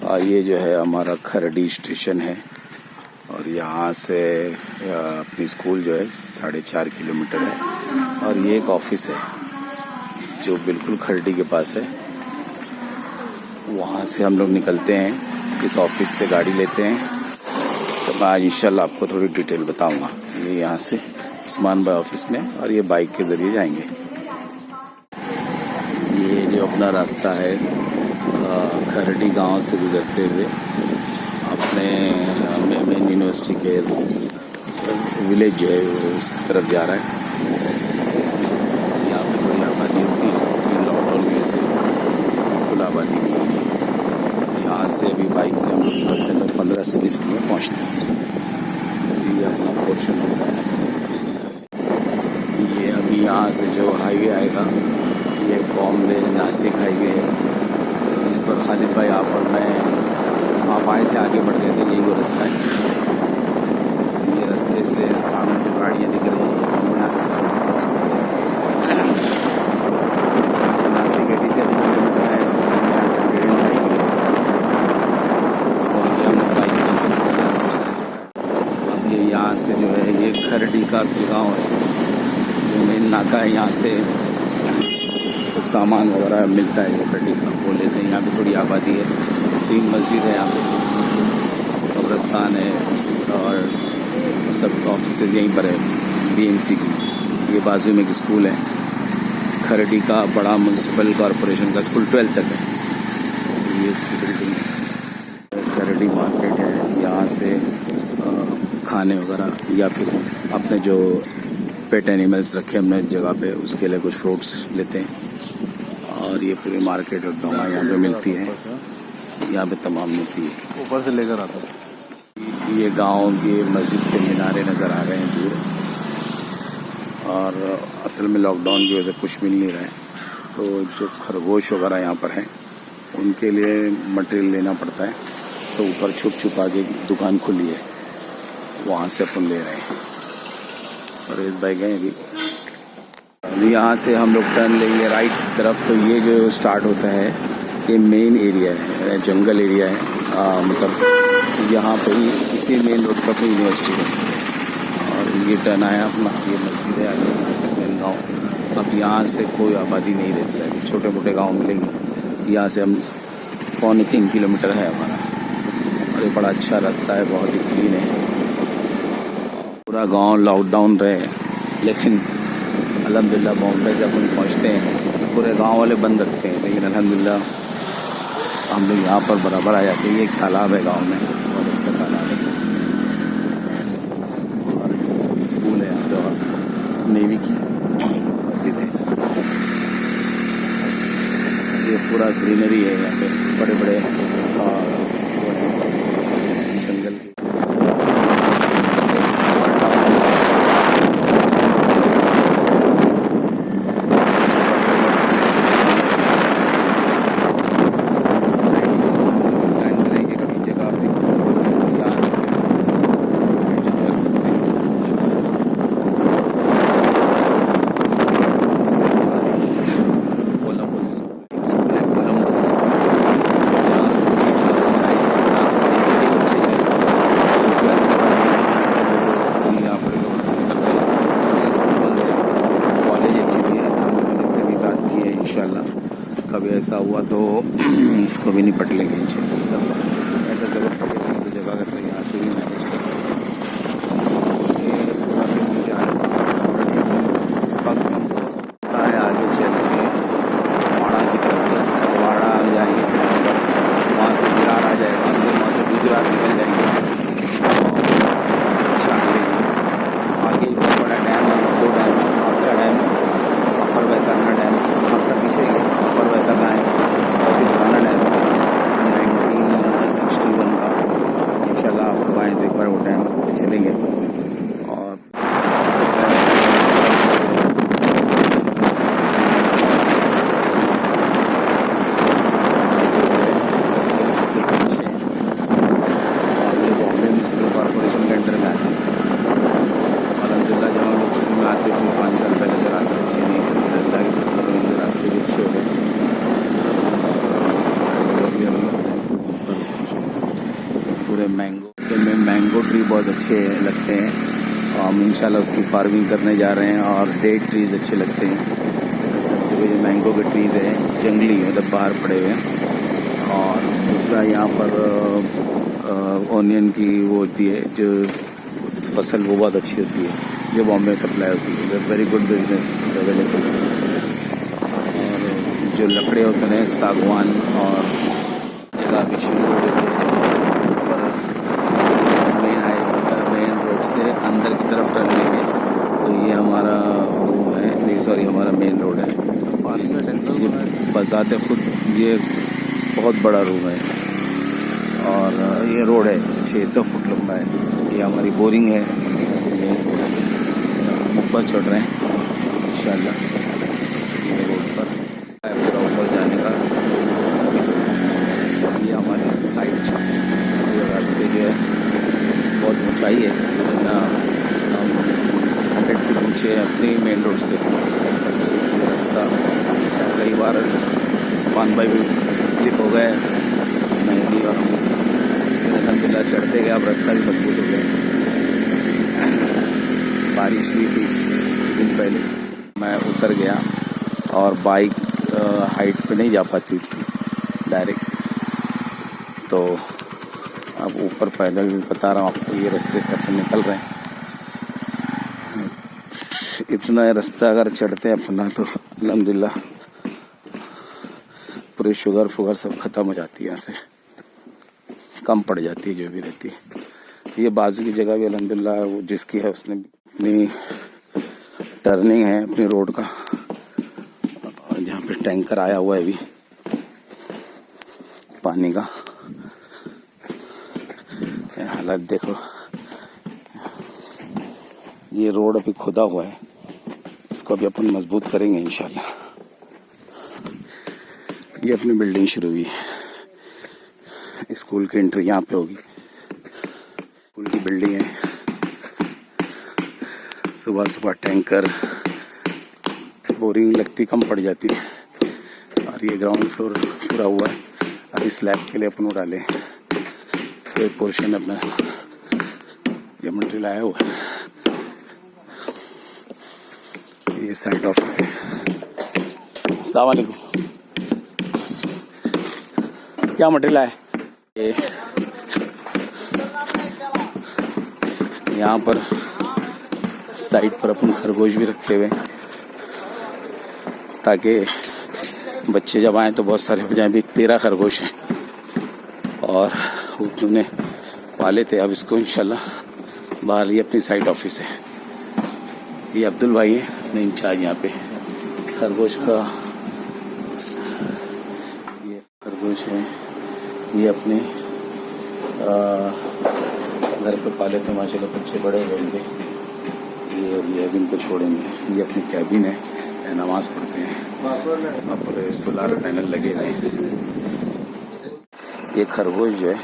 ये जो है हमारा खरडी स्टेशन है और यहाँ से अपनी स्कूल जो है 4.5 किलोमीटर है और ये एक ऑफिस है जो बिल्कुल खरडी के पास है। वहाँ से हम लोग निकलते हैं, इस ऑफिस से गाड़ी लेते हैं। तो मैं आज इंशाल्लाह आपको थोड़ी डिटेल बताऊंगा। ये यहाँ से उस्मान भाई ऑफिस में और ये बाइक के ज़रिए जाएंगे। ये जो अपना रास्ता है खरडी गांव से गुजरते हुए अपने मेन यूनिवर्सिटी के विलेज जो है उस तरफ जा रहा है। यहाँ पे थोड़ी आबादी होती है, लॉकडाउन की वजह से बिल्कुल आबादी नहीं है। यहाँ से अभी बाइक से हम लोग निकलते हैं तो 15 से 20 मिनट में पहुँचते हैं। ये अपना पोर्शन होता है। ये अभी यहाँ से जो हाईवे आएगा ये बॉम्बे नासिक हाईवे है, जिस पर खालिद भाई आप और मैं आप आए थे, आगे बढ़ गए थे। यही वो रास्ता है। ये रास्ते से सामने जो गाड़ियाँ दिख रही हैं बॉम्बे नासिक हाईवे क्रॉस कर रहे हैं। यहाँ से नासिक 87 किलोमीटर है, यहाँ से 105 किलोमीटर और ये हम लोग बाइक में से निकलना। अब ये यहाँ से जो है ये खरडी का असल गाँव है, जो मेन नाका है। यहाँ से कुछ सामान वगैरह मिलता है जो खरडी का, वो लेते हैं। यहाँ पे थोड़ी आबादी है, 3 मस्जिद है यहाँ पे, कब्रस्तान है और सब ऑफिस यहीं पर है बीएमसी की। ये बाजू में एक स्कूल है खरडी का, बड़ा म्यूनसिपल कॉरपोरेशन का स्कूल 12th तक है। ये इसकी बिल्डिंग है। खरडी मार्केट है, यहाँ से खाने वगैरह या फिर अपने जो पेट एनिमल्स रखे हमने जगह पे उसके लिए कुछ फ्रूट्स लेते हैं। और ये पूरी मार्केट और दवा यहाँ पे मिलती है, यहाँ पे तमाम मिलती है। ऊपर से लेकर आता हूँ। ये गांव की मस्जिद के मीनारे नज़र आ रहे हैं दूर, और असल में लॉकडाउन की वजह से कुछ मिल नहीं रहा है, तो जो खरगोश वगैरह यहाँ पर हैं उनके लिए मटेरियल लेना पड़ता है। तो ऊपर छुप छुपा के दुकान खुली है, वहाँ से अपन ले रहे हैं। और इस बाइक गए अभी यहाँ से हम लोग टर्न लेंगे राइट की तरफ। तो ये जो स्टार्ट होता है ये मेन एरिया है, जंगल एरिया है। मतलब यहाँ पे ही इसी मेन रोड पर अपनी यूनिवर्सिटी है और ये टर्न आया अपना, ये मस्जिद है आगे मेन गाँव। अब यहाँ से कोई आबादी नहीं रहती है, छोटे मोटे गाँव मिलेंगे। यहाँ से हम 3.25 किलोमीटर है हमारा और ये बड़ा अच्छा रास्ता है, बहुत ही क्लीन है। पूरा गांव लॉकडाउन रहे, लेकिन अल्हम्दुलिल्लाह बॉम्बे से अपन पहुंचते हैं पूरे गांव वाले बंद रखते हैं, लेकिन अल्हम्दुलिल्लाह हम लोग यहाँ पर बराबर आ जाते हैं। ये एक तालाब है गांव में, बहुत अच्छा तालाब है और स्कूल है यहाँ पे और नेवी की मस्जिद है। ये पूरा ग्रीनरी है यहाँ पे, बड़े बड़े जंगल के। कभी ऐसा हुआ तो इसको भी निपट लेंगे इंशाल्लाह। ऐसा जरूरत पड़ेगी तो जगह करते यहाँ से भी मैनेज कर सकते हैं। सकता है आगे चलेंगे वाड़ा की तरफ, वाड़ा जाएंगे फिर वहाँ से बिहार आ जाएगा, फिर वहाँ से गुजरात निकल जाएंगे। अच्छा आगे बहुत बड़ा डैम है, 2 डैम है, हादसा डैम, अपर वैतरना डैम। हादसा पीछे अपर वैतरना है, बहुत ही पुराना डैम है 1961 का। इंशाल्लाह आप लोग आए तो एक बार मैंगो ट्री बहुत अच्छे लगते हैं। हम इंशाल्लाह उसकी फार्मिंग करने जा रहे हैं। और डेट ट्रीज़ अच्छे लगते हैं। जो मैंगो के ट्रीज़ हैं जंगली, मतलब बाहर पड़े हुए हैं। और दूसरा यहाँ पर ऑनियन की वो होती है जो फसल, वो बहुत अच्छी होती है जो बॉम्बे सप्लाई होती है। Very good business is available. और जो लकड़े होते हैं सागवान और जगह भी शुरू हो गई है। और मेन रोड से अंदर की तरफ टर्न लेंगे तो ये हमारा रूम है, नहीं सॉरी हमारा मेन रोड है। ये बजाते खुद ये बहुत बड़ा रूम है। और ये रोड है 600 फुट लंबा है। ये हमारी बोरिंग है। ऊपर चढ़ रहे हैं इंशाल्लाह ये रोड पर पूरा ऊपर जाने का। ये हमारी साइड रास्ते जो है बहुत ऊंचाई है ना, 100 फीट ऊँचे अपनी मेन रोड से रास्ता। कई बार उस्मान भाई भी स्लिप हो गए, मैं भी, और अलहमदिल्ला चढ़ते गए। अब रास्ता भी मजबूत हो गया। बारिश हुई थी दिन पहले, मैं उतर गया और बाइक हाइट पे नहीं जा पाती थी डायरेक्ट, तो अब ऊपर पैदल बता रहा हूँ आपको। ये रास्ते से अपन निकल रहे हैं। इतना रास्ता अगर चढ़ते हैं अपना तो अल्हम्दुलिल्लाह पूरी शुगर फुगर सब ख़त्म हो जाती है, यहाँ से कम पड़ जाती है जो भी रहती है। ये बाजू की जगह भी अल्हम्दुलिल्लाह वो जिसकी है उसने अपनी टर्निंग है अपनी रोड का, जहाँ पे टैंकर आया हुआ है अभी पानी का। हालत देखो, ये रोड अभी खुदा हुआ है, इसको अभी अपन मजबूत करेंगे इंशाल्लाह। ये अपनी बिल्डिंग शुरू हुई है। स्कूल की एंट्री यहाँ पे होगी। स्कूल की बिल्डिंग है। सुबह सुबह टैंकर, बोरिंग लगती कम पड़ जाती है। और ये ग्राउंड फ्लोर पूरा हुआ है। अभी स्लैब के लिए अपन डाले तो एक पोर्शन अपना ये मटेरियल आया हुआ है। ये साइड ऑफिस है। अस्सलाम वालेकुम। क्या मटेरियल है? ये यहाँ पर साइड पर अपन खरगोश भी रखे हुए ताकि बच्चे जब आए तो बहुत सारे हो जाए। भी 13 खरगोश हैं और उन्होंने पाले थे। अब इसको इंशाल्लाह बाहर, ये अपनी साइड ऑफिस है। ये अब्दुल भाई है अपने इंचार्ज यहाँ पे खरगोश का। ये खरगोश है, ये अपने घर पे पाले थे माशाल्लाह, बच्चे बड़े हुए इनके। ये अभी इनको छोड़ेंगे। ये अपनी कैबिन है, नमाज पढ़ते हैं। वहाँ पर सोलार पैनल लगे हुए हैं। ये खरगोश जो है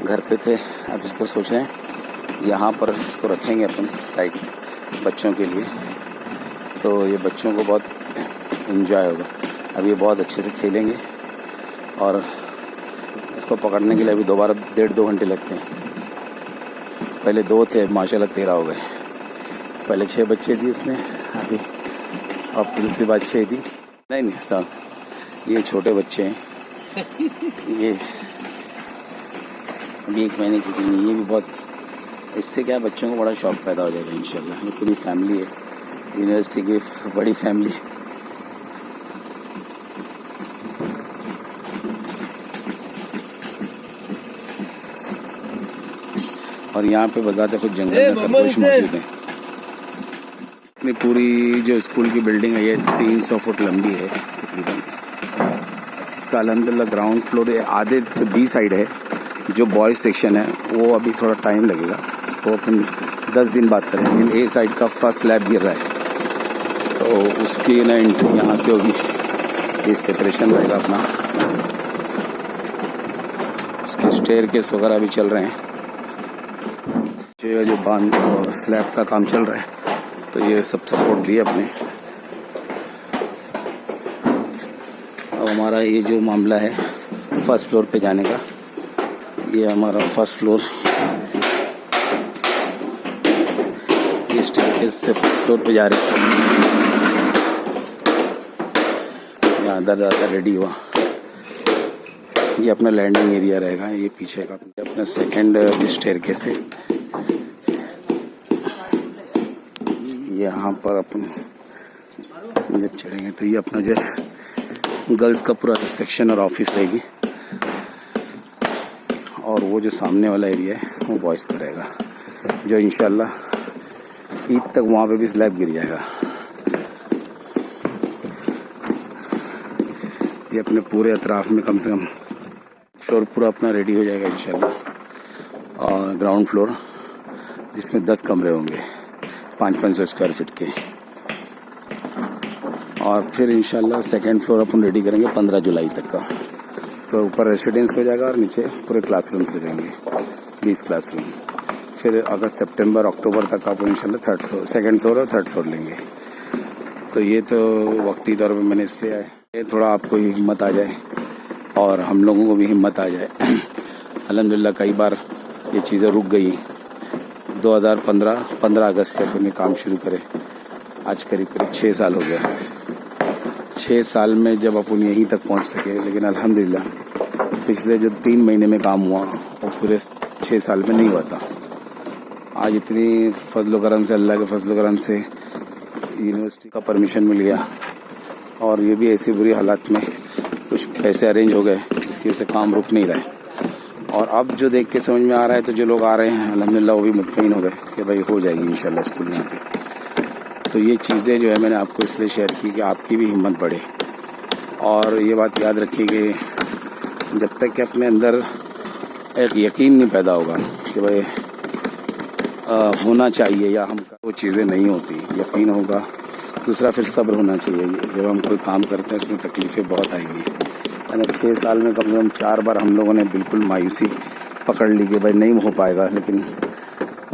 घर पे थे, अब इसको सोच रहे हैं यहाँ पर इसको रखेंगे अपन साइड बच्चों के लिए, तो ये बच्चों को बहुत एंजॉय होगा। अब ये बहुत अच्छे से खेलेंगे और इसको पकड़ने के लिए अभी दोबारा 1.5-2 घंटे लगते हैं। पहले 2 थे, माशाल्लाह 13 हो गए। पहले 6 बच्चे दी उसने, अभी अब दूसरी बात 6 दी। नहीं साहब, ये छोटे बच्चे हैं। ये अभी 1 महीने की नहीं, ये भी बहुत, इससे क्या बच्चों को बड़ा शौक पैदा हो जाएगा इंशाल्लाह। ये पूरी फैमिली है, यूनिवर्सिटी की बड़ी फैमिली। और यहाँ पे बजाते खुद जंगल में खरगोश मौजूद हैं। अपनी पूरी जो स्कूल की बिल्डिंग है ये 300 फुट लंबी है तकरीबन। इसका अल्हम्दुलिल्लाह ग्राउंड फ्लोर आधे बी साइड है। जो बॉयज़ सेक्शन है वो अभी थोड़ा टाइम लगेगा, इसको अपन 10 दिन बाद करेंगे। लेकिन ए साइड का फर्स्ट स्लैब गिर रहा है तो उसकी ना एंट्री यहाँ से होगी। ये सेपरेशन रहेगा अपना। उसके स्टेयर केस वगैरह भी चल रहे हैं। जो बांध स्लैब का काम चल रहा है तो ये सब सपोर्ट दिए अपने। अब हमारा ये जो मामला है फर्स्ट फ्लोर पे जाने का, ये हमारा फर्स्ट फ्लोर, ये स्टेयरकेस से फर्स्ट फ्लोर पे जा रही है। यहाँ अंदर ज़्यादा रेडी हुआ, ये अपना लैंडिंग एरिया रहेगा। ये पीछे का अपना सेकंड स्टेयरकेस है। यहाँ पर अपन जब चढ़ेंगे तो ये अपना जो गर्ल्स का पूरा सेक्शन और ऑफिस रहेगी, और वो जो सामने वाला एरिया है वो बॉयज़ का रहेगा, जो इंशाल्लाह ईद तक वहाँ पे भी स्लैब गिर जाएगा। ये अपने पूरे अतराफ में कम से कम फ्लोर पूरा अपना रेडी हो जाएगा इंशाल्लाह। और ग्राउंड फ्लोर जिसमें 10 कमरे होंगे 500 स्क्वायर फीट के, और फिर इंशाल्लाह सेकंड फ्लोर अपन रेडी करेंगे 15 जुलाई तक का। तो ऊपर रेसिडेंस हो जाएगा और नीचे पूरे क्लासरूम्स हो जाएंगे, 20 क्लासरूम। फिर अगस्त सितंबर अक्टूबर तक आप इंशाल्लाह सेकंड फ्लोर और थर्ड फ्लोर लेंगे। तो ये तो वक्ती तौर पे मैंने इसलिए आया, ये थोड़ा आपको हिम्मत आ जाए और हम लोगों को भी हिम्मत आ जाए। अल्हम्दुलिल्लाह कई बार ये चीज़ें रुक गई। 15 अगस्त से अपने काम शुरू करे, आज करीब 6 साल हो गया। 6 साल में जब अपन यहीं तक पहुंच सके, लेकिन अल्हम्दुलिल्लाह पिछले जो 3 महीने में काम हुआ वो पूरे 6 साल में नहीं हुआ था। आज इतनी फजल करम से, अल्लाह के फजल करम से यूनिवर्सिटी का परमिशन मिल गया, और ये भी ऐसी बुरी हालात में कुछ पैसे अरेंज हो गए जिसकी वजह से काम रुक नहीं रहा है। और अब जो देख के समझ में आ रहा है, तो जो लोग आ रहे हैं अल्हम्दुलिल्लाह वो भी मुतमईन हो गए कि भाई हो जाएगी इंशाल्लाह स्कूल यहाँ पे। तो ये चीज़ें जो है मैंने आपको इसलिए शेयर की कि आपकी भी हिम्मत बढ़े। और ये बात याद रखिए कि जब तक कि अपने अंदर एक यकीन नहीं पैदा होगा कि भाई होना चाहिए या हम, वो चीज़ें नहीं होती। यकीन होगा, दूसरा फिर सब्र होना चाहिए। जब हम कोई काम करते हैं उसमें तकलीफ़ें बहुत आएंगी। यानी 6 साल में कम से कम 4 बार हम लोगों ने बिल्कुल मायूसी पकड़ ली कि भाई नहीं हो पाएगा। लेकिन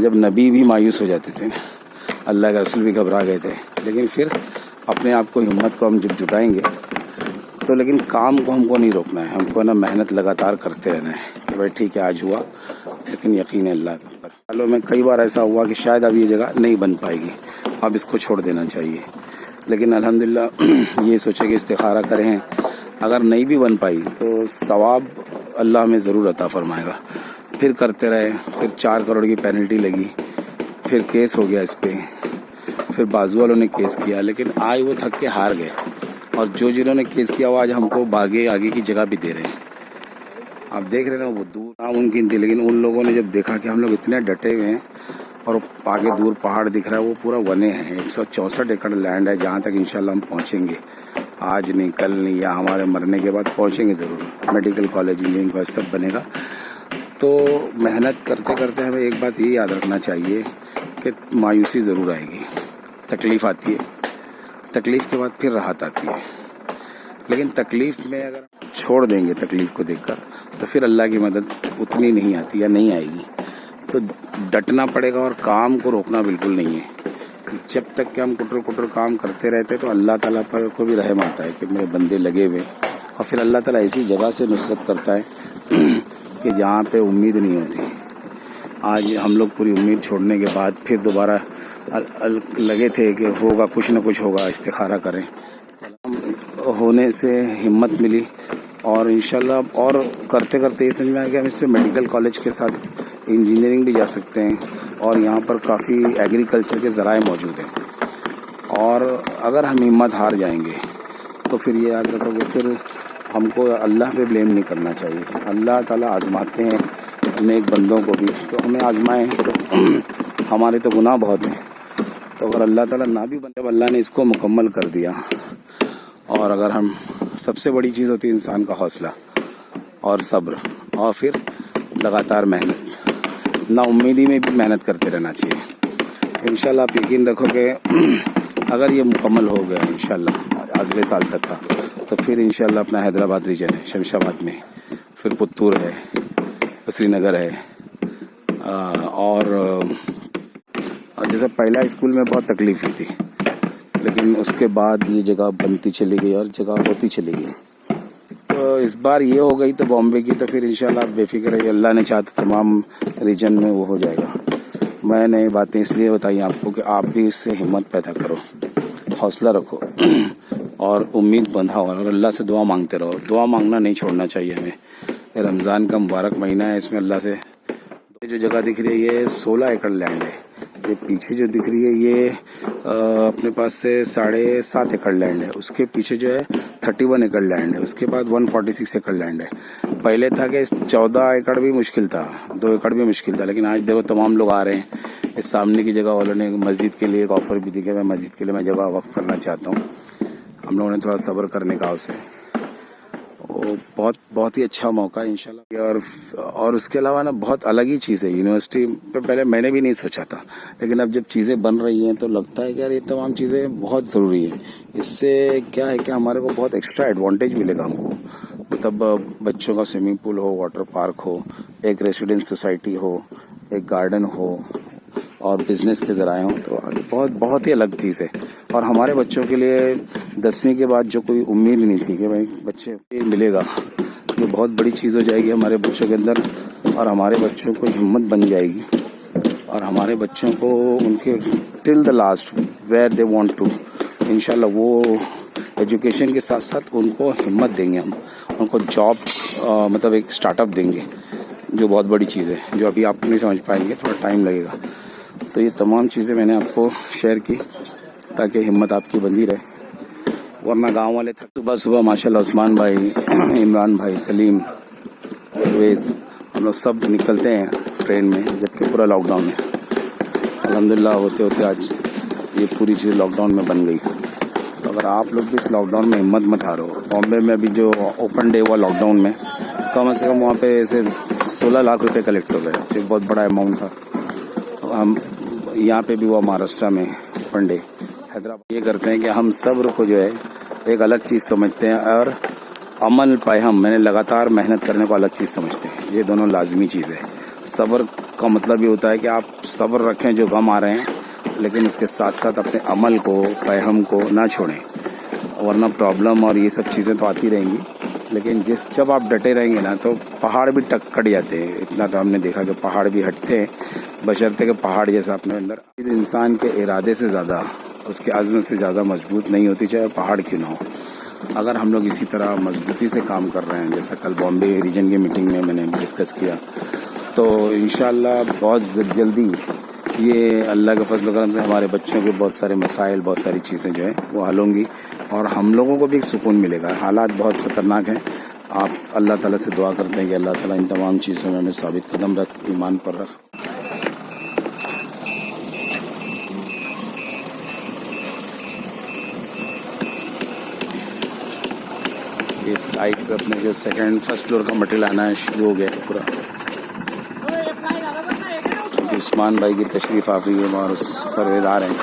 जब नबी भी मायूस हो जाते थे, अल्लाह के रसूल भी घबरा गए थे, लेकिन फिर अपने आप को, हिम्मत को हम जब जुटाएंगे तो, लेकिन काम को हमको नहीं रोकना है, हमको ना मेहनत लगातार करते रहना है कि भाई ठीक है आज हुआ, लेकिन यकीन है अल्लाह के ऊपर। सालों में कई बार ऐसा हुआ कि शायद अब ये जगह नहीं बन पाएगी, अब इसको छोड़ देना चाहिए। लेकिन अल्हम्दुलिल्लाह ये सोचे कि इस्तिखारा करें, अगर नहीं भी बन पाई तो सवाब अल्लाह हमें ज़रूर अता फरमाएगा। फिर करते रहे, फिर 4 करोड़ की पेनल्टी लगी, फिर केस हो गया इस पर, फिर बाजू वालों ने केस किया, लेकिन आज वो थक के हार गए। और जो जिन्होंने केस किया वो आज हमको आगे की जगह भी दे रहे हैं। आप देख रहे हैं ना, वो दूर नामुमकिन थी, लेकिन उन लोगों ने जब देखा कि हम लोग इतने डटे हुए हैं और आगे दूर पहाड़ दिख रहा है, वो पूरा वने है। 164 एकड़ लैंड है जहाँ तक इंशाल्लाह हम पहुँचेंगे। आज नहीं, कल नहीं, या हमारे मरने के बाद पहुँचेंगे ज़रूर। मेडिकल कॉलेज, इंजीनियरिंग कॉलेज सब बनेगा। तो मेहनत करते करते हमें एक बात ये याद रखना चाहिए कि मायूसी ज़रूर आएगी, तकलीफ़ आती है, तकलीफ़ के बाद फिर राहत आती है। लेकिन तकलीफ़ में अगर छोड़ देंगे तकलीफ़ को देखकर, तो फिर अल्लाह की मदद उतनी नहीं आती या नहीं आएगी। तो डटना पड़ेगा और काम को रोकना बिल्कुल नहीं है। जब तक कि हम कुटर कुटर काम करते रहते तो अल्लाह ताला पर को भी रहम आता है कि मेरे बंदे लगे हुए, और फिर अल्लाह ताला ऐसी जगह से नुसरत करता है कि जहाँ पे उम्मीद नहीं होती। आज हम लोग पूरी उम्मीद छोड़ने के बाद फिर दोबारा लगे थे कि होगा, कुछ न कुछ होगा, इस्तिखारा करें। होने से हिम्मत मिली, और इंशाल्लाह और करते करते ये समझ में आया कि हम इसमें मेडिकल कॉलेज के साथ इंजीनियरिंग भी जा सकते हैं, और यहाँ पर काफ़ी एग्रीकल्चर के ज़राए मौजूद हैं। और अगर हम हिम्मत हार जाएंगे तो फिर ये याद रखोगे, फिर हमको अल्लाह पे ब्लेम नहीं करना चाहिए। अल्लाह ताला आजमाते हैं नेक बंदों को भी, तो हमें आजमाएं। तो हमारे तो गुनाह बहुत हैं, तो अगर अल्लाह ताला ना भी बने, जब अल्लाह ने इसको मुकम्मल कर दिया, और अगर हम, सबसे बड़ी चीज़ होती है इंसान का हौसला और सब्र, और फिर लगातार मेहनत, ना उम्मीदी में भी मेहनत करते रहना चाहिए। इंशाल्लाह आप यकीन रखोगे अगर ये मुकम्मल हो गया इंशाल्लाह अगले साल तक का, तो फिर इंशाल्लाह अपना हैदराबाद रीजन है, शमशाबाद में, फिर पुत्तूर है, श्रीनगर है, और जैसे पहला स्कूल में बहुत तकलीफ हुई थी, लेकिन उसके बाद ये जगह बनती चली गई और जगह होती चली गई। तो तो इस बार ये हो गई तो बॉम्बे की, तो फिर इंशाल्लाह आप बेफिक्र रहिए, अल्लाह ने चाहा तो तमाम रीजन में वो हो जाएगा। मैंने ये बातें इसलिए बताई आपको कि आप भी इससे हिम्मत पैदा करो, हौसला रखो और उम्मीद बंधाओ और अल्लाह से दुआ मांगते रहो। दुआ मांगना नहीं छोड़ना चाहिए हमें। ये रमज़ान का मुबारक महीना है, इसमें अल्लाह से जो जगह दिख रही है ये 16 एकड़ लैंड है। ये पीछे जो दिख रही है ये अपने पास से 7.5 एकड़ लैंड है। उसके पीछे जो है 31 एकड़ लैंड है। उसके बाद 146 एकड़ लैंड है। पहले था कि 14 एकड़ भी मुश्किल था, 2 एकड़ भी मुश्किल था, लेकिन आज देखो तमाम लोग आ रहे हैं। इस सामने की जगह वालों ने मस्जिद के लिए एक ऑफर भी दी कि मैं मस्जिद के लिए मैं जगह वक्फ करना चाहता हूँ। हम लोगों ने थोड़ा सब्र करने का उसे, बहुत ही अच्छा मौका है इंशाल्लाह। और उसके अलावा ना बहुत अलग ही चीज़ है यूनिवर्सिटी पे। पहले मैंने भी नहीं सोचा था, लेकिन अब जब चीज़ें बन रही हैं तो लगता है कि यार ये तमाम चीज़ें बहुत ज़रूरी है। इससे क्या है कि हमारे को बहुत एक्स्ट्रा एडवांटेज मिलेगा हमको। मतलब बच्चों का स्विमिंग पूल हो, वाटर पार्क हो, एक रेसिडेंस सोसाइटी हो, एक गार्डन हो और बिजनेस के ज़राए हों, तो बहुत ही अलग चीज़ है। और हमारे बच्चों के लिए 10वीं के बाद जो कोई उम्मीद नहीं थी कि भाई बच्चे मिलेगा, ये बहुत बड़ी चीज़ हो जाएगी हमारे बच्चों के अंदर। और हमारे बच्चों को हिम्मत बन जाएगी और हमारे बच्चों को उनके till the last where they want to, इंशाल्लाह वो एजुकेशन के साथ साथ उनको हिम्मत देंगे हम, उनको जॉब मतलब एक स्टार्टअप देंगे, जो बहुत बड़ी चीज़ है, जो अभी आप नहीं समझ पाएंगे, थोड़ा टाइम लगेगा। तो ये तमाम चीज़ें मैंने आपको शेयर की ताकि हिम्मत आपकी बंधी रहे, वरना गांव वाले था। सुबह सुबह माशाल्लाह उस्मान भाई, इमरान भाई, सलीम, परवेज़, हम लोग सब निकलते हैं ट्रेन में, जबकि पूरा लॉकडाउन है। अल्हम्दुलिल्लाह होते होते आज ये पूरी चीज़ लॉकडाउन में बन गई। तो अगर आप लोग भी इस लॉकडाउन में हिम्मत मत हारो। बॉम्बे में अभी जो ओपन डे हुआ लॉकडाउन में, कम से कम वहाँ पे ऐसे 16 लाख रुपए कलेक्ट हो गए, जो बहुत बड़ा अमाउंट था। हम यहाँ पे भी हुआ महाराष्ट्र में ओपन डे, हैदराबाद। ये करते हैं कि हम सब्र को जो है एक अलग चीज़ समझते हैं और अमल पाए हम मैंने लगातार मेहनत करने को अलग चीज़ समझते हैं। ये दोनों लाजमी चीज़ है। सब्र का मतलब ये होता है कि आप सब्र रखें जो गम आ रहे हैं, लेकिन उसके साथ साथ अपने अमल को, पैहम को ना छोड़ें, वरना प्रॉब्लम और ये सब चीज़ें तो आती रहेंगी। लेकिन जब आप डटे रहेंगे ना तो पहाड़ भी कट जाते हैं। इतना तो हमने देखा कि पहाड़ भी हटते हैं, बशर्ते के पहाड़ जैसा अपने अंदर इंसान के इरादे से ज़्यादा, उसके आज़म से ज़्यादा मजबूत नहीं होती, चाहे पहाड़ क्यों ना हो। अगर हम लोग इसी तरह मजबूती से काम कर रहे हैं, जैसा कल बॉम्बे रीजन की मीटिंग में मैंने डिस्कस किया, तो इंशाल्लाह बहुत जल्दी ये अल्लाह के फजल करम से हमारे बच्चों के बहुत सारे मसाइल, बहुत सारी चीज़ें जो है वो हल होंगी और हम लोगों को भी एक सुकून मिलेगा। हालात बहुत ख़तरनाक हैं। आप अल्लाह ताला से दुआ करते हैं कि अल्लाह ताला इन तमाम चीज़ों में हमें साबित कदम रख, ईमान पर रख। इस साइड पे अपने जो फर्स्ट फ्लोर का मटेरियल आना है शुरू हो गया पूरा। उस्मान भाई की तशरीफ आ रही है और उस परवेज़ आ रहे हैं।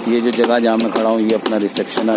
ये जो जगह जहाँ मैं खड़ा हूँ ये अपना रिसेप्शन है।